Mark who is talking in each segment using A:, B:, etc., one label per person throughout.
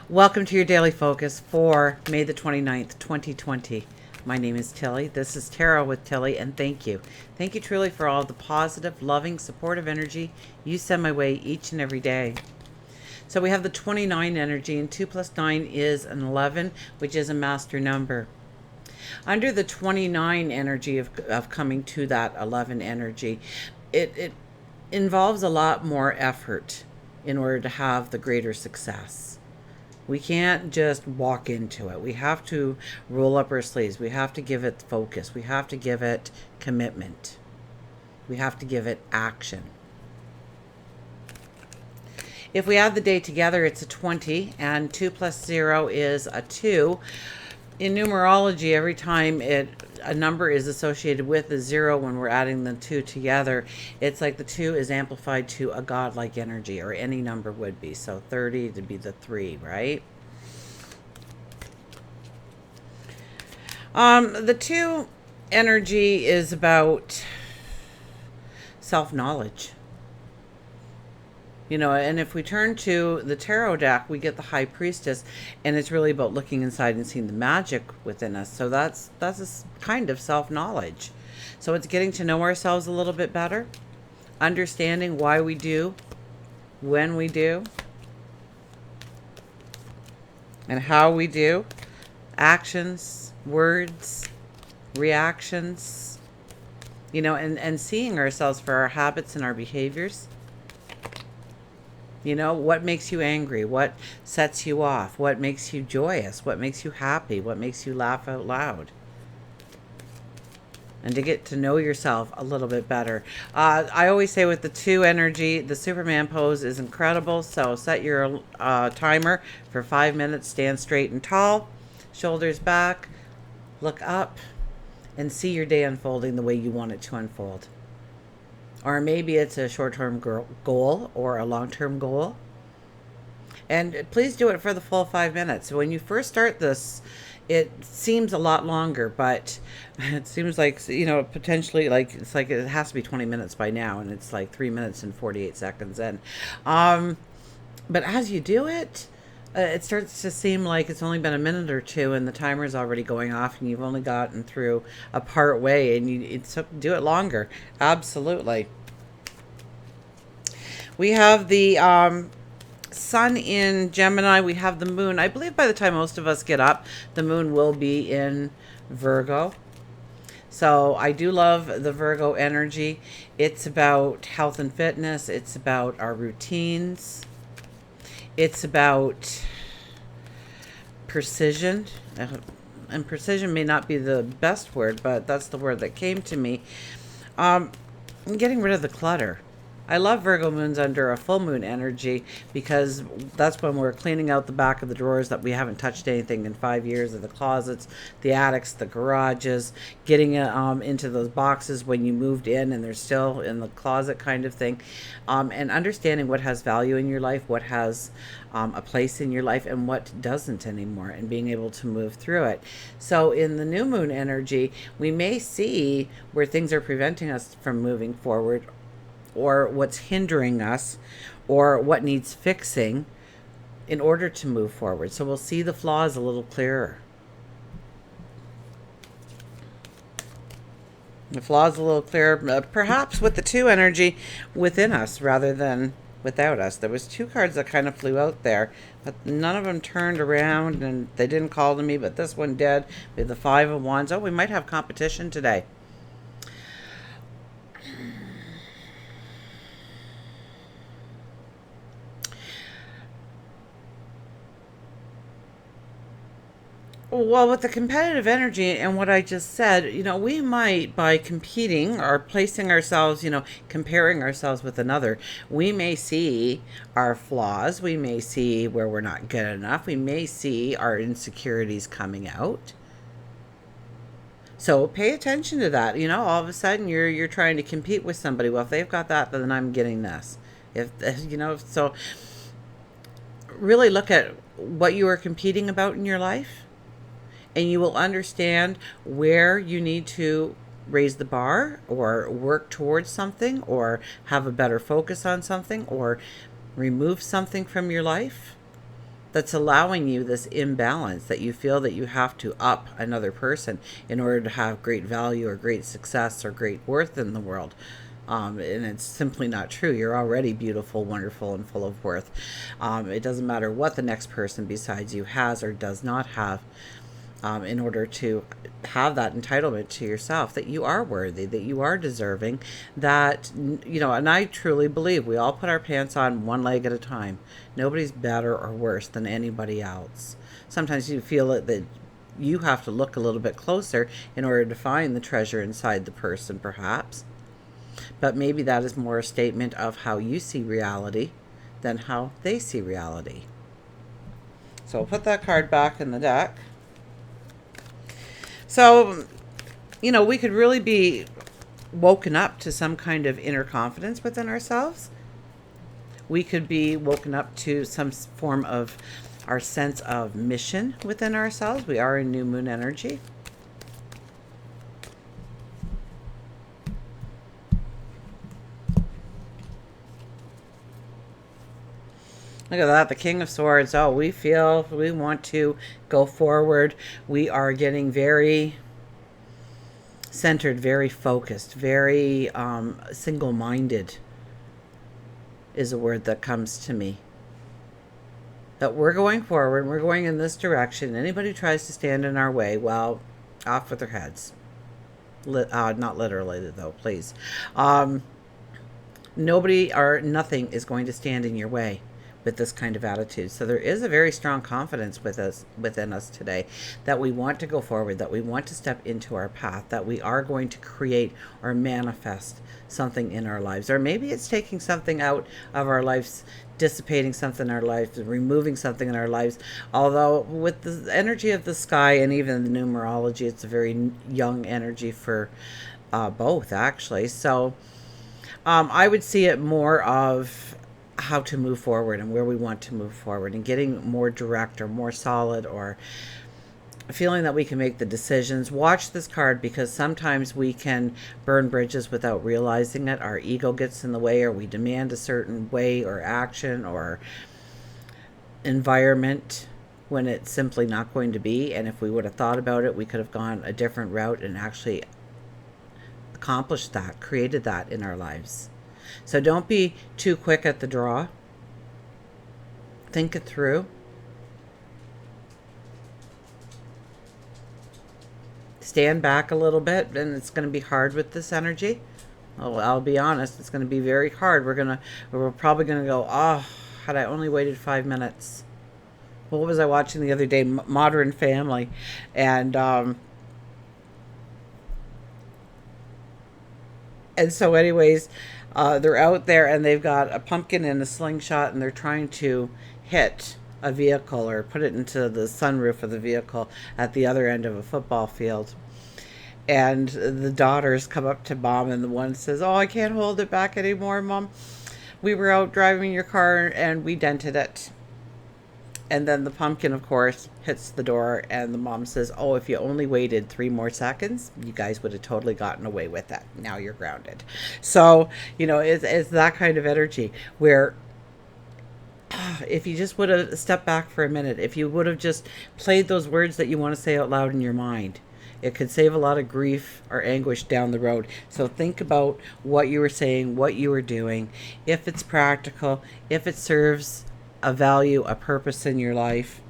A: Welcome to your daily focus for May the 29th, 2020. My name is Tilly. This is Tarot with Tilly, and thank you. Thank you truly for all the positive, loving, supportive energy you send my way each and every day. So we have the 29 energy, and 2 plus 9 is an 11, which is a master number. Under the 29 energy of coming to that 11 energy, it involves a lot more effort in order to have the greater success. We can't just walk into it. We have to roll up our sleeves. We have to give it focus. We have to give it commitment. We have to give it action. If we add the day together, it's a 20, and 2 plus 0 is a 2. In numerology, every time a number is associated with the 0 when we're adding the 2 together, it's like the 2 is amplified to a godlike energy, or any number would be. So 30 to be the 3, right? The 2 energy is about self-knowledge. And if we turn to the tarot deck, we get the High Priestess, and it's really about looking inside and seeing the magic within us. So that's a kind of self-knowledge. So it's getting to know ourselves a little bit better, understanding why we do, when we do, and how we do, actions, words, reactions, and seeing ourselves for our habits and our behaviors. What makes you angry? What sets you off? What makes you joyous? What makes you happy? What makes you laugh out loud? And to get to know yourself a little bit better. I always say with the 2 energy, the Superman pose is incredible. So set your timer for 5 minutes. Stand straight and tall. Shoulders back. Look up. And see your day unfolding the way you want it to unfold. Or maybe it's a short-term goal or a long-term goal. And please do it for the full 5 minutes. When you first start this, it seems a lot longer, but it seems like, potentially it's like it has to be 20 minutes by now, and it's like 3 minutes and 48 seconds in. But as you do it, it starts to seem like it's only been a minute or two, and the timer's already going off, and you've only gotten through a part way, and you do it longer. Absolutely. We have the sun in Gemini. We have the moon. I believe by the time most of us get up, the moon will be in Virgo. So I do love the Virgo energy. It's about health and fitness. It's about our routines. It's about precision. And precision may not be the best word, but that's the word that came to me. Getting rid of the clutter. I love Virgo moons under a full moon energy, because that's when we're cleaning out the back of the drawers that we haven't touched anything in 5 years, or the closets, the attics, the garages, getting into those boxes when you moved in and they're still in the closet kind of thing, and understanding what has value in your life, what has a place in your life, and what doesn't anymore, and being able to move through it. So in the new moon energy, we may see where things are preventing us from moving forward, or what's hindering us, or what needs fixing in order to move forward. So we'll see the flaws a little clearer. The flaws a little clearer, perhaps with the 2 energy within us rather than without us. There was 2 cards that kind of flew out there, but none of them turned around, and they didn't call to me, but this one did. We have the 5 of Wands. Oh, we might have competition today. Well, with the competitive energy and what I just said, we might, by competing or placing ourselves, comparing ourselves with another, we may see our flaws. We may see where we're not good enough. We may see our insecurities coming out. So pay attention to that. All of a sudden you're trying to compete with somebody. Well, if they've got that, then I'm getting this. So really look at what you are competing about in your life, and you will understand where you need to raise the bar, or work towards something, or have a better focus on something, or remove something from your life. that's allowing you this imbalance, that you feel that you have to up another person in order to have great value or great success or great worth in the world. And it's simply not true. You're already beautiful, wonderful, and full of worth. It doesn't matter what the next person besides you has or does not have, in order to have that entitlement to yourself, that you are worthy, that you are deserving, that, and I truly believe we all put our pants on one leg at a time. Nobody's better or worse than anybody else. Sometimes you feel that you have to look a little bit closer in order to find the treasure inside the person, perhaps. But maybe that is more a statement of how you see reality than how they see reality. So we'll put that card back in the deck. So, we could really be woken up to some kind of inner confidence within ourselves. We could be woken up to some form of our sense of mission within ourselves. We are in new moon energy. Look at that, the King of Swords. Oh, we feel we want to go forward. We are getting very centered, very focused, very single-minded is a word that comes to me. That we're going forward, we're going in this direction. Anybody who tries to stand in our way, well, off with their heads. Not literally, though, please. Nobody or nothing is going to stand in your way with this kind of attitude. So there is a very strong confidence within us today, that we want to go forward, that we want to step into our path, that we are going to create or manifest something in our lives. Or maybe it's taking something out of our lives, dissipating something in our lives, removing something in our lives. Although with the energy of the sky and even the numerology, it's a very young energy for both, actually. So I would see it more of how to move forward and where we want to move forward, and getting more direct or more solid, or feeling that we can make the decisions. Watch this card, because sometimes we can burn bridges without realizing it. Our ego gets in the way, or we demand a certain way or action or environment when it's simply not going to be. And if we would have thought about it, we could have gone a different route and actually accomplished that, created that in our lives. So don't be too quick at the draw. Think it through. Stand back a little bit, and it's going to be hard with this energy. I'll be honest, it's going to be very hard. We're probably going to go, oh, had I only waited 5 minutes. What was I watching the other day? Modern Family. And so anyways, they're out there and they've got a pumpkin and a slingshot, and they're trying to hit a vehicle or put it into the sunroof of the vehicle at the other end of a football field. And the daughters come up to Mom, and the one says, oh, I can't hold it back anymore, Mom. We were out driving your car and we dented it. And then the pumpkin, of course, hits the door, and the mom says, oh, if you only waited 3 more seconds, you guys would have totally gotten away with that. Now you're grounded. So, it's that kind of energy where if you just would have stepped back for a minute, if you would have just played those words that you want to say out loud in your mind, it could save a lot of grief or anguish down the road. So think about what you were saying, what you were doing, if it's practical, if it serves a value, a purpose in your life,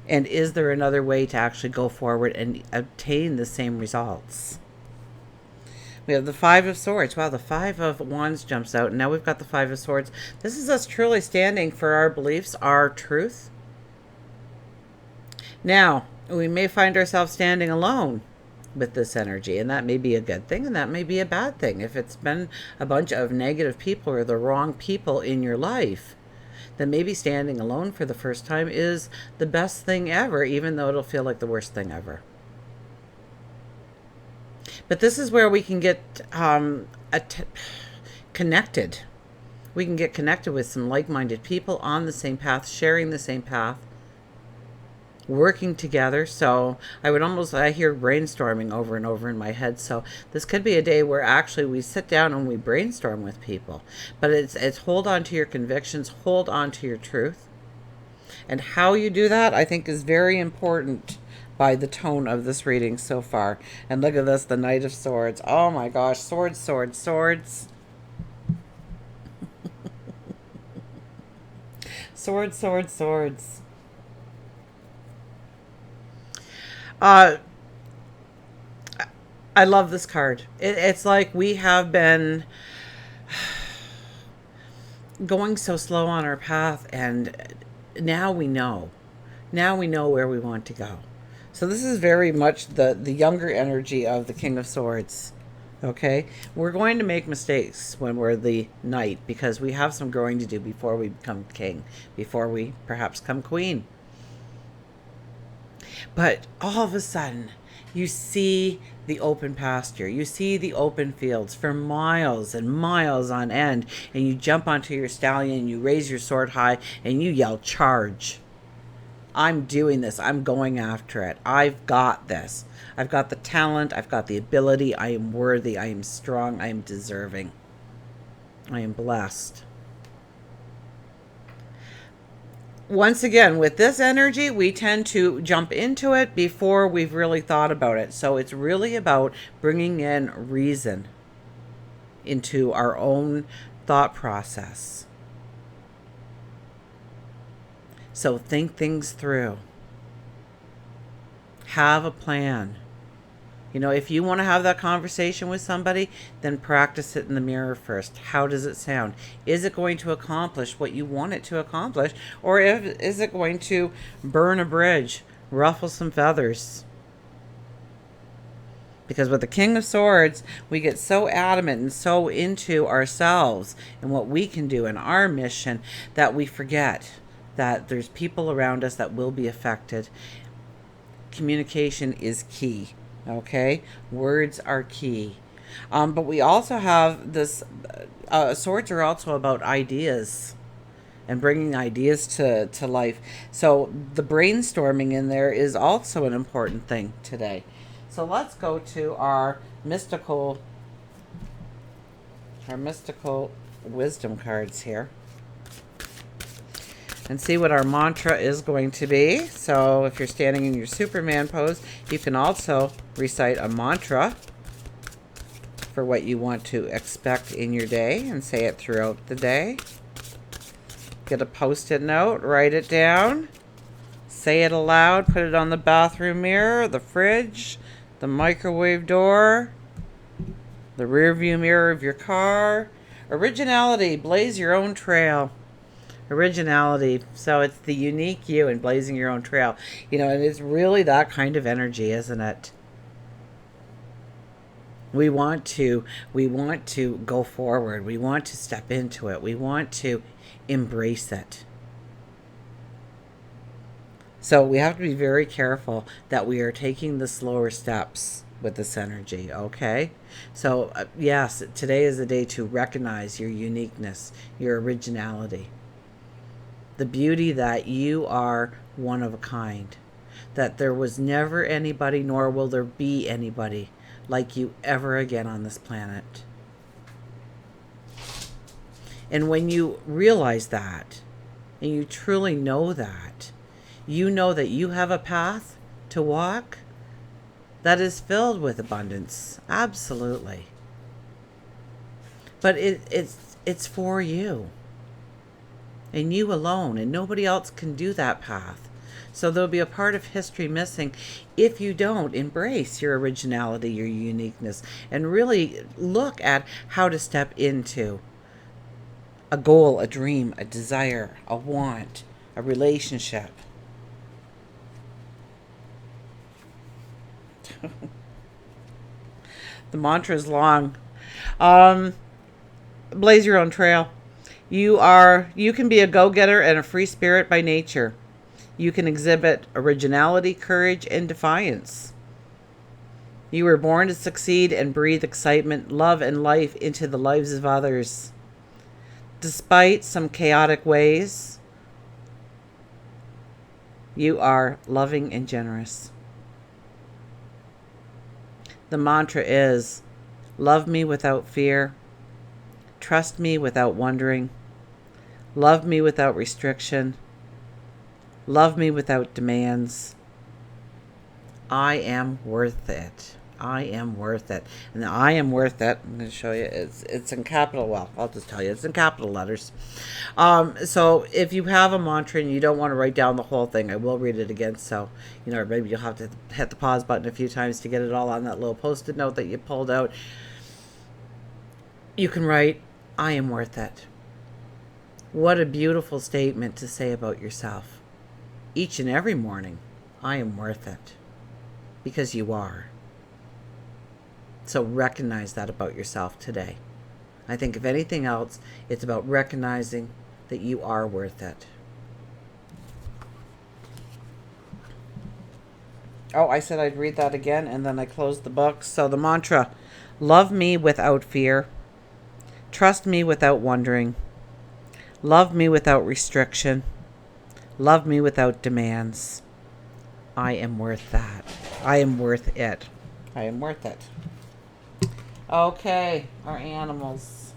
A: and is there another way to actually go forward and obtain the same results. We have the 5 of Swords. Wow, the 5 of Wands jumps out, and now we've got the 5 of Swords. This is us truly standing for our beliefs, our truth. Now, we may find ourselves standing alone with this energy, and that may be a good thing, and that may be a bad thing. If it's been a bunch of negative people or the wrong people in your life, then maybe standing alone for the first time is the best thing ever, even though it'll feel like the worst thing ever. But this is where we can get connected. We can get connected with some like-minded people on the same path, sharing the same path, working together. So I hear brainstorming over and over in my head. So this could be a day where actually we sit down and we brainstorm with people. But it's hold on to your convictions, hold on to your truth, And how you do that, I think, is very important by the tone of this reading so far. And look at this, the Knight of Swords. Oh my gosh, swords, swords, swords. Swords, swords, swords. Uh, I love this card. It's like we have been going so slow on our path, and now we know. Now we know where we want to go. So this is very much the younger energy of the King of Swords. Okay? We're going to make mistakes when we're the knight because we have some growing to do before we become king, before we perhaps become queen. But all of a sudden, you see the open pasture. You see the open fields for miles and miles on end. And you jump onto your stallion, you raise your sword high, and you yell, charge. I'm doing this. I'm going after it. I've got this. I've got the talent. I've got the ability. I am worthy. I am strong. I am deserving. I am blessed. Once again, with this energy, we tend to jump into it before we've really thought about it. So it's really about bringing in reason into our own thought process. So think things through. Have a plan. You know, if you want to have that conversation with somebody, then practice it in the mirror first. How does it sound? Is it going to accomplish what you want it to accomplish? Or is it going to burn a bridge, ruffle some feathers? Because with the King of Swords, we get so adamant and so into ourselves and what we can do in our mission that we forget that there's people around us that will be affected. Communication is key. Okay, words are key. But we also have this, swords are also about ideas and bringing ideas to life. So the brainstorming in there is also an important thing today. So let's go to our mystical wisdom cards here and see what our mantra is going to be. So if you're standing in your Superman pose, you can also recite a mantra for what you want to expect in your day and say it throughout the day. Get a post-it note, write it down, say it aloud, put it on the bathroom mirror, the fridge, the microwave door, the rear view mirror of your car. Originality, blaze your own trail. Originality, so it's the unique you and blazing your own trail. You know, and it's really that kind of energy, isn't it? We want to go forward. We want to step into it. We want to embrace it. So we have to be very careful that we are taking the slower steps with this energy, okay? So yes, today is the day to recognize your uniqueness, your originality. The beauty that you are one of a kind. That there was never anybody, nor will there be anybody like you ever again on this planet. And when you realize that, and you truly know that, you know that you have a path to walk that is filled with abundance. Absolutely. But it's for you. And you alone, and nobody else can do that path. So there'll be a part of history missing if you don't embrace your originality, your uniqueness, and really look at how to step into a goal, a dream, a desire, a want, a relationship. The mantra is long. Blaze your own trail. You can be a go-getter and a free spirit by nature. You can exhibit originality, courage, and defiance. You were born to succeed and breathe excitement, love, and life into the lives of others. Despite some chaotic ways, you are loving and generous. The mantra is, love me without fear, trust me without wondering, love me without restriction, Love me without demands. I am worth it. I am worth it. And the I am worth it, I'm going to show you, it's in capital, well, I'll just tell you, it's in capital letters. So if you have a mantra and you don't want to write down the whole thing, I will read it again. So, or maybe you'll have to hit the pause button a few times to get it all on that little Post-it note that you pulled out. You can write, I am worth it. What a beautiful statement to say about yourself. Each and every morning, I am worth it. Because you are. So recognize that about yourself today. I think if anything else, it's about recognizing that you are worth it. Oh, I said I'd read that again, and then I closed the book. So the mantra, love me without fear. Trust me without wondering. Love me without restriction. Love me without demands. I am worth that. I am worth it. I am worth it. Okay, our animals.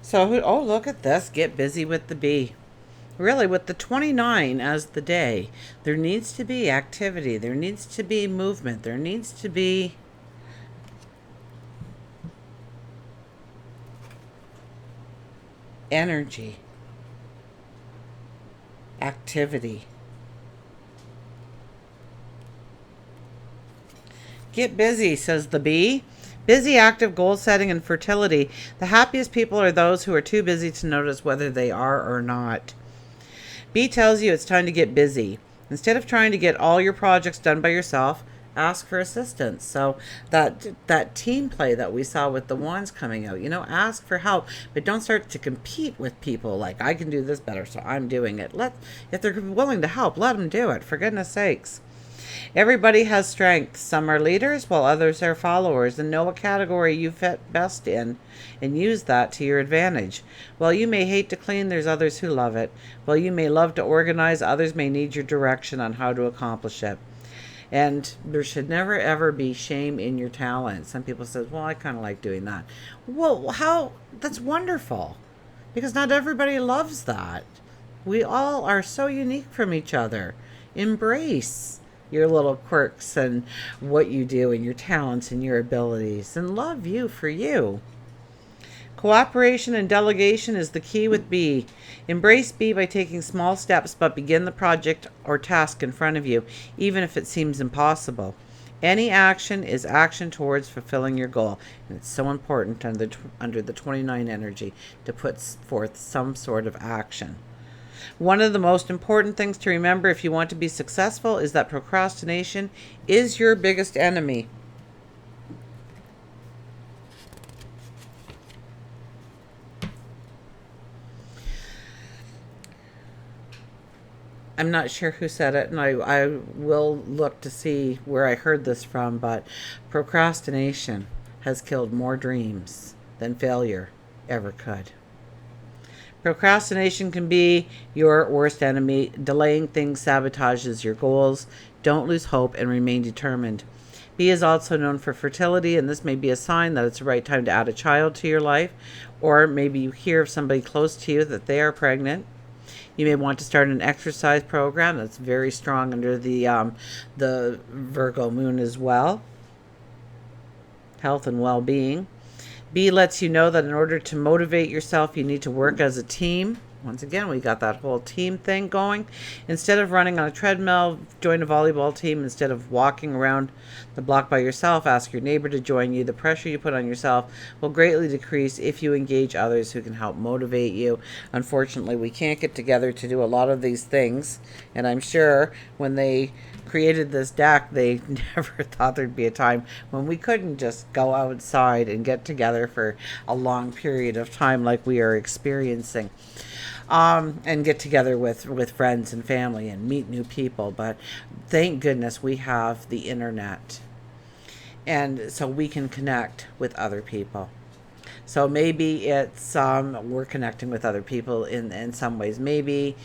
A: So, oh, look at this. Get busy with the bee. Really, with the 29 as the day, there needs to be activity. There needs to be movement. There needs to be energy, activity. Get busy, says the bee. Busy, active, goal setting, and fertility. The happiest people are those who are too busy to notice whether they are or not. B tells you it's time to get busy. Instead of trying to get all your projects done by yourself, ask for assistance. So that team play that we saw with the wands coming out, ask for help, but don't start to compete with people like I can do this better, so I'm doing it. If they're willing to help, let them do it, for goodness sakes. Everybody has strengths. Some are leaders while others are followers, and know what category you fit best in and use that to your advantage. While you may hate to clean, there's others who love it. While you may love to organize, others may need your direction on how to accomplish it. And there should never ever be shame in your talent. Some people say, well, I kind of like doing that. Well, that's wonderful, because not everybody loves that. We all are so unique from each other. Embrace your little quirks and what you do and your talents and your abilities, and love you for you. Cooperation and delegation is the key with B. Embrace B by taking small steps, but begin the project or task in front of you, even if it seems impossible. Any action is action towards fulfilling your goal, and it's so important under the 29 energy to put forth some sort of action. One of the most important things to remember if you want to be successful is that procrastination is your biggest enemy. I'm not sure who said it, and I will look to see where I heard this from, but procrastination has killed more dreams than failure ever could. Procrastination can be your worst enemy. Delaying things sabotages your goals. Don't lose hope and remain determined. B is also known for fertility, and this may be a sign that it's the right time to add a child to your life, or maybe you hear of somebody close to you that they are pregnant. You may want to start an exercise program that's very strong under the Virgo moon as well. Health and well-being. B lets you know that in order to motivate yourself, you need to work as a team. Once again, we got that whole team thing going. Instead of running on a treadmill, join a volleyball team. Instead of walking around the block by yourself, ask your neighbor to join you. The pressure you put on yourself will greatly decrease if you engage others who can help motivate you. Unfortunately, we can't get together to do a lot of these things, and I'm sure when they created this deck, they never thought there'd be a time when we couldn't just go outside and get together for a long period of time like we are experiencing. And get together with friends and family and meet new people. But thank goodness we have the internet, and so we can connect with other people. So maybe it's we're connecting with other people in some ways. Maybe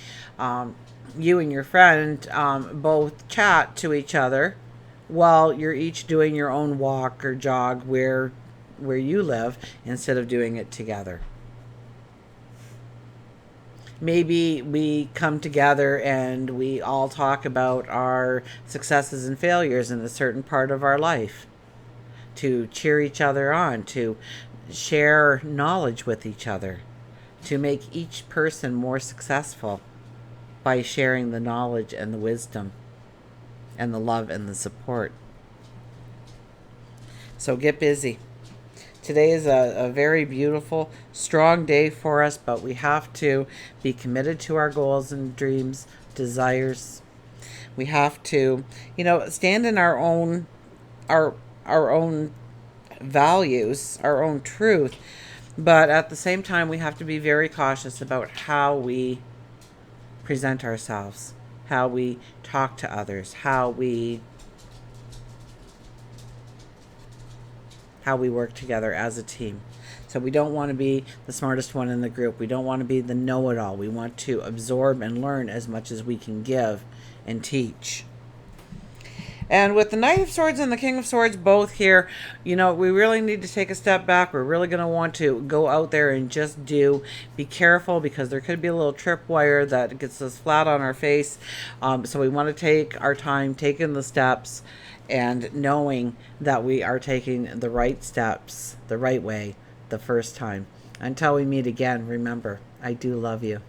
A: you and your friend both chat to each other while you're each doing your own walk or jog where you live instead of doing it together. Maybe we come together and we all talk about our successes and failures in a certain part of our life to cheer each other on, to share knowledge with each other, to make each person more successful by sharing the knowledge and the wisdom and the love and the support. So get busy. Today is a very beautiful, strong day for us, but we have to be committed to our goals and dreams, desires. We have to, stand in our own values, our own truth, but at the same time, we have to be very cautious about how we present ourselves, how we talk to others, how we work together as a team. So we don't want to be the smartest one in the group. We don't want to be the know-it-all. We want to absorb and learn as much as we can give and teach. And with the Knight of Swords and the King of Swords both here, we really need to take a step back. We're really going to want to go out there and just be careful, because there could be a little tripwire that gets us flat on our face. So we want to take our time, taking the steps, and knowing that we are taking the right steps, the right way, the first time. Until we meet again, remember, I do love you.